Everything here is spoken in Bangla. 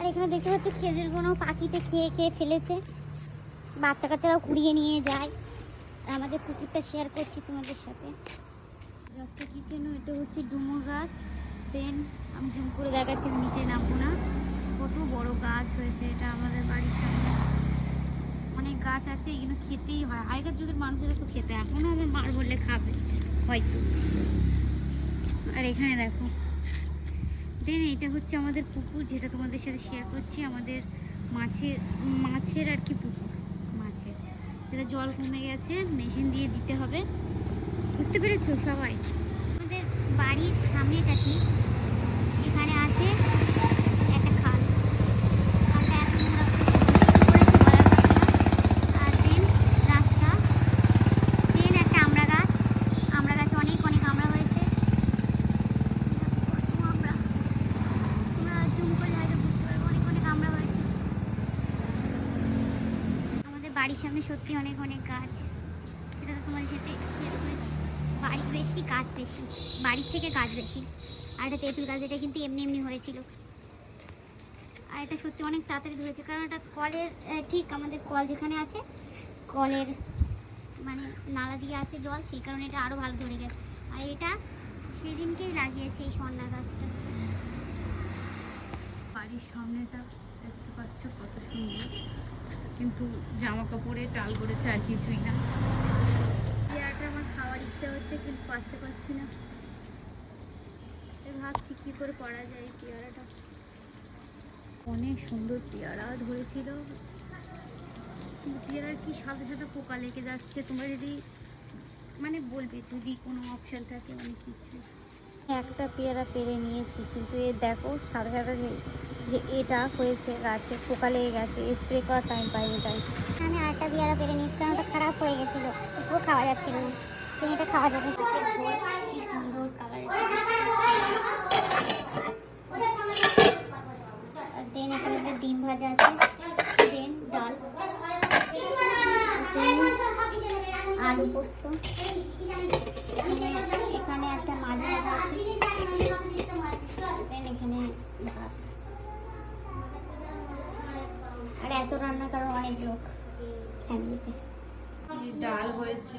এখানে দেখতে পাচ্ছি খেজুর গুলো পাখিতে খেয়ে খেয়ে ফেলেছে, বাচ্চা কাচ্চারাও কুড়িয়ে নিয়ে যায়। আর আমাদের পুকুরটা শেয়ার করছি তোমাদের সাথে। গাছটা কি চেন, এটা হচ্ছে ডুমুর গাছ। দেন আমি জুম করে দেখাচ্ছি, নিচে নামবো না। কত বড় গাছ হয়েছে এটা আমাদের বাড়ির সামনে। অনেক গাছ আছে, এগুলো খেতেই হয়। আগেকার যুগের মানুষেরা তো খেতে, এখনও আমার মার বললে খাবে হয়তো। আর এখানে দেখো, দেন এটা হচ্ছে আমাদের পুকুর, যেটা তোমাদের সাথে শেয়ার করছি। আমাদের মাছের আর কি পুকুর, মাছের যেটা জল কমে গেছে, মেশিন দিয়ে দিতে হবে। বুঝতে পেরেছো সবাই? আমাদের বাড়ির সামনেটা ঠিক এখানে আছে একটা খাল। খালটা এত নোংরা করেছে বলার কথা না। আর দেন রাস্তা, দেন একটা আমড়া গাছ। আমড়া গাছে অনেক অনেক আমড়া হয়েছে। আমরা জুম করে হয়তো বুঝতে পারবো, অনেক অনেক আমড়া হয়েছে। আমাদের বাড়ির সামনে সত্যি অনেক অনেক গাছ, সেটা তো তোমাদের সাথে শেয়ার করেছি। বাড়ি বেশি গাছ বেশি, বাড়ির থেকে গাছ বেশি। আর এটা তেঁতুল গাছ, এটা কিন্তু এমনি এমনি হয়েছিল। আর এটা সত্যি অনেক তাড়াতাড়ি ধরেছে, কারণ এটা কলের ঠিক আমাদের কল যেখানে আছে, কলের মানে নালা দিয়ে আসে জল, সেই কারণে এটা আরও ভালো ধরে গেছে। আর এটা সেদিনকেই লাগিয়েছে এই সন্না গাছটা। বাড়ির সামনেটা দেখতে পাচ্ছ কত সুন্দর, কিন্তু জামা কাপড়ে টাল করেছে আর কিছুই না। পেয়ারাটা আমার খাওয়ার ইচ্ছা হচ্ছে, কিন্তু পারতে পারছি না। ভাবছি কী করে করা যায় এই পেয়ারাটা। অনেক সুন্দর পেয়ারা ধরেছিল, কিন্তু পেয়ারার কি সাথে সাথে পোকা লেগে যাচ্ছে। তোমরা যদি মানে বলবে যদি কোনো অপশান থাকে, অনেক কিছু। একটা পেয়ারা পেরে নিয়েছি, কিন্তু এ দেখো সাথে সাথে যে এটা হয়েছে গাছে পোকা লেগে গেছে, স্প্রে করার টাইম পাইনি। তাই আমি আরেকটা পেয়ারা পেরে নিয়েছি, কারণ ওটা খারাপ হয়ে গেছিলো, পুরো খাওয়া যাচ্ছিল না। তো এটা খাওয়া যাবে। কি সুন্দর কালার। দেন এখানে একটা ডিম ভাজা আছে, দেন ডাল, দেন আলু পোস্ত, এখানে একটা মাছ ভাজা আছে, দেন এখানে ভাত। আর এত রান্না কারণ অনেক লোক ফ্যামিলিতে। ডাল হয়েছে,